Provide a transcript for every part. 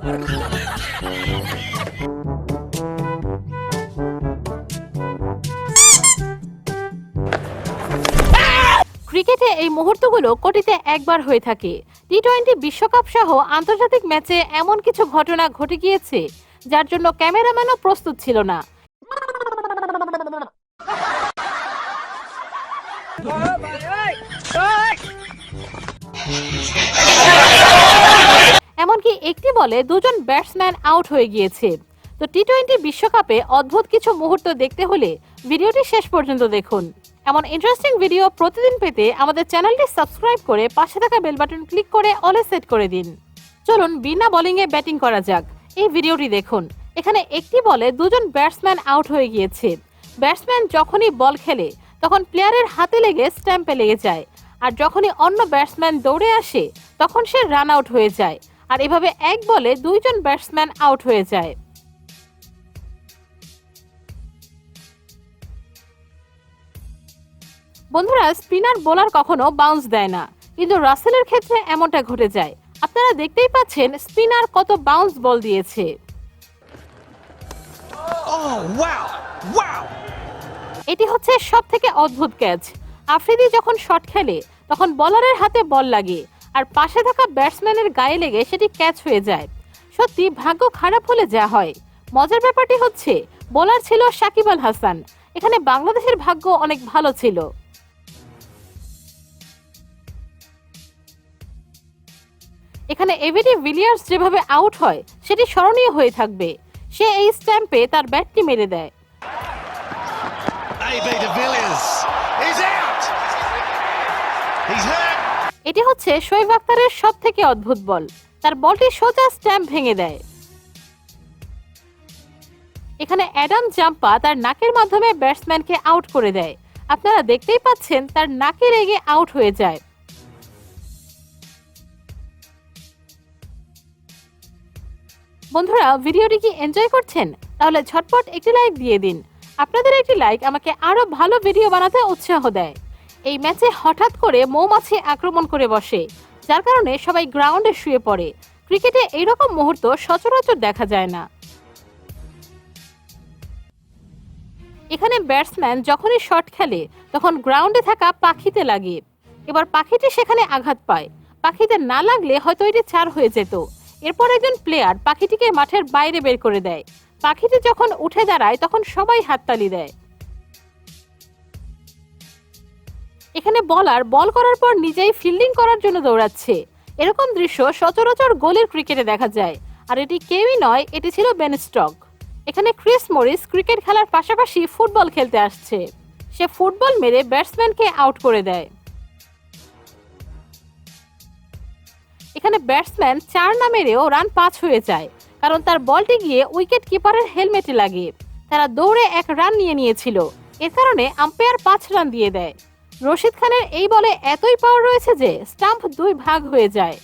ক্রিকেটে এই মুহূর্তগুলো কোটিতে একবার হয়ে থাকে। টি-20 বিশ্বকাপ সহ আন্তর্জাতিক ম্যাচে এমন কিছু ঘটনা ঘটে গিয়েছে যার জন্য ক্যামেরাম্যানও প্রস্তুত ছিল না। এমনকি একটি বলে দুজন ব্যাটসম্যান আউট হয়ে গিয়েছে। তো টি-20 বিশ্বকাপে অদ্ভুত কিছু মুহূর্ত দেখতে হলে ভিডিওটি শেষ পর্যন্ত দেখুন। এমন ইন্টারেস্টিং ভিডিও প্রতিদিন পেতে আমাদের চ্যানেলটি সাবস্ক্রাইব করে পাশে থাকা বেল বাটন ক্লিক করে অলে সেট করে দিন। চলুন বিনা বোলিংয়ে ব্যাটিং করা যাক। এই ভিডিওটি দেখুন। এখানে একটি বলে দুজন ব্যাটসম্যান আউট হয়ে গিয়েছে। ব্যাটসম্যান যখনই বল খেলে তখন প্লেয়ারের হাতে লেগে স্ট্যাম্পে লেগে যায়, আর যখনই অন্য ব্যাটসম্যান দৌড়ে আসে তখন সে রান আউট হয়ে যায়। আর এভাবে এক বলে দুইজন ব্যাটসম্যান আউট হয়ে যায়। বন্ধুরা, স্পিনার বোলার কখনো বাউন্স দেয় না, কিন্তু রাসেলের ক্ষেত্রে এমনটা ঘটে যায়। আপনারা দেখতেই পাচ্ছেন স্পিনার কত বাউন্স বল দিয়েছে। এটি হচ্ছে সবথেকে অদ্ভুত ক্যাচ। আফ্রিদি যখন শট খেলে তখন বলারের হাতে বল লাগে আর পাশে থাকা ব্যাটসম্যানের গায়ে লেগে সেটি ক্যাচ হয়ে যায়। সত্যি ভাগ্য খারাপ হলে যা হয়। মজার ব্যাপারটি হচ্ছে বোলার ছিল সাকিব আল হাসান। এখানে বাংলাদেশের ভাগ্য অনেক ভালো ছিল। এখানে এভিডি ভিলিয়ার্স যেভাবে আউট হয় সেটি স্মরণীয় হয়ে থাকবে। সে এই স্ট্যাম্পে তার ব্যাটটি মেরে দেয়। এটি হচ্ছে শোয়েব আখতারের সব থেকে অদ্ভুত বল। তার বলটি সোজা স্ট্যাম্প ভেঙে দেয়। এখানে অ্যাডাম জাম্পা তার নাকের মাধ্যমে ব্যাটসম্যানকে আউট করে দেয়। আপনারা দেখতেই পাচ্ছেন তার নাকে লেগে আউট হয়ে যায়। বন্ধুরা, ভিডিওটি কি এনজয় করছেন? তাহলে ঝটপট একটি লাইক দিয়ে দিন। আপনাদের একটি লাইক আমাকে আরো ভালো ভিডিও বানাতে উৎসাহ দেয়। এই ম্যাচে হঠাৎ করে মৌমাছি আক্রমণ করে বসে, যার কারণে সবাই গ্রাউন্ডে শুয়ে পড়ে। ক্রিকেটে এইরকম মুহূর্ত সচরাচর দেখা যায় না। এখানে ব্যাটসম্যান যখনই শট খেলে তখন গ্রাউন্ডে থাকা পাখিতে লাগে। এবার পাখিটি সেখানে আঘাত পায়। পাখিতে না লাগলে হয়তো এটি 4 হয়ে যেত। এরপর একজন প্লেয়ার পাখিটিকে মাঠের বাইরে বের করে দেয়। পাখিটি যখন উঠে দাঁড়ায় তখন সবাই হাততালি দেয়। এখানে বলার বল করার পর নিজেই ফিল্ডিং করার জন্য দৌড়াচ্ছে। এরকম দৃশ্য সচরাচর গোলের ক্রিকেটে দেখা যায়। আর এটি কেউই নয়, এটি ছিল বেন স্টক। এখানে ক্রিস মরিস ক্রিকেট খেলার পাশাপাশি ফুটবল খেলতে আসছে। সে ফুটবল মেরে ব্যাটসম্যানকে আউট করে দেয়। এখানে ব্যাটসম্যান 4 না মেরেও রান 5 হয়ে যায়, কারণ তার বলটি গিয়ে উইকেট কিপারের হেলমেটে লাগে। তারা দৌড়ে 1 রান নিয়েছিল। এর কারণে আম্পায়ার 5 রান দিয়ে দেয়। রশিদ খানের এই বলে এতই পাওয়ার রয়েছে যে স্টাম্প 2 ভাগ হয়ে যায়।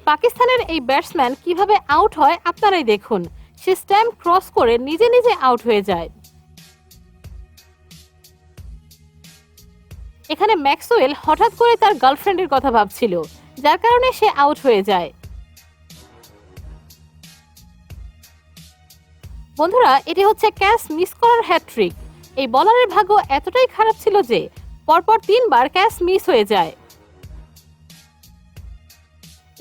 পাকিস্তানের এই ব্যাটসম্যান কিভাবে আউট হয় আপনারাই দেখুন। সে স্ট্যাম্প ক্রস করে নিজে নিজে আউট হয়ে যায়। এখানে ম্যাক্সওয়েল হঠাৎ করে তার গার্লফ্রেন্ডের কথা ভাবছিল, যার কারণে সে আউট হয়ে যায়। বন্ধুরা, এটি হচ্ছে ক্যাচ মিস করার হ্যাটট্রিক। এই বলারের ভাগ্য এতটাই খারাপ ছিল যে পরপর 3 বার ক্যাচ মিস হয়ে যায়।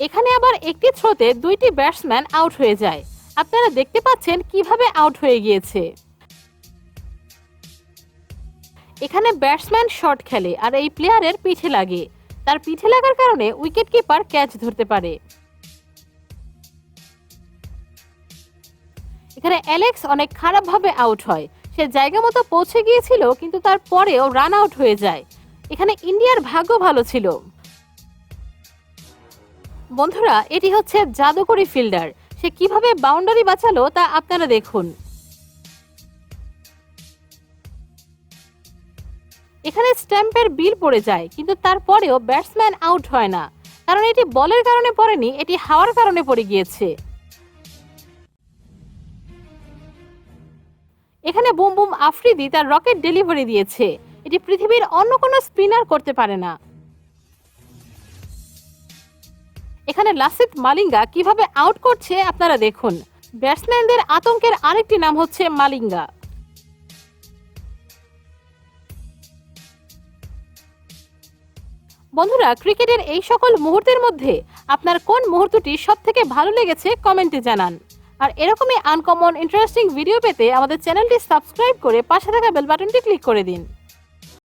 এখানে আবার একটি থ্রোতে 2টি ব্যাটসম্যান আউট হয়ে যায়। আপনারা দেখতে পাচ্ছেন কিভাবে আউট হয়ে গিয়েছে। এখানে ব্যাটসম্যান শট খেলে আর এই প্লেয়ারের পিঠে লাগে। তার পিঠে লাগার কারণে উইকেট কিপার ক্যাচ ধরতে পারে। এখানে অ্যালেক্স অনেক খারাপভাবে আউট হয়। সে জায়গা মতো পৌঁছে গিয়েছিল, কিন্তু তারপরেও রান আউট হয়ে যায়। এখানে ইন্ডিয়ার ভাগ্য ভালো ছিল। বন্ধুরা, এটি হচ্ছে জাদুকরি ফিল্ডার। সে কিভাবে বাউন্ডারি বাঁচালো তা আপনারা দেখুন। এখানে স্ট্যাম্পের বিল পড়ে যায়, কিন্তু তারপরেও ব্যাটসম্যান আউট হয় না, কারণ এটি বলের কারণে পড়েনি, এটি হাওয়ার কারণে পড়ে গিয়েছে। এখানে বুম বুম আফ্রিদি তার রকেট ডেলিভারি দিয়েছে। এটি পৃথিবীর অন্য কোনো স্পিনার করতে পারে না। এখানে লাসিথ মালিঙ্গা কিভাবে আউট করছে আপনারা দেখুন। ব্যাটসম্যানদের আতঙ্কের আরেকটি নাম হচ্ছে মালিঙ্গা। বন্ধুরা, ক্রিকেটের এই সকল মুহূর্তের মধ্যে আপনার কোন মুহূর্তটি সবথেকে ভালো লেগেছে কমেন্টে জানান। আর এরকমই আনকমন ইন্টারেস্টিং ভিডিও পেতে আমাদের চ্যানেলটি সাবস্ক্রাইব করে পাশে থাকা বেল বাটনটি ক্লিক করে দিন।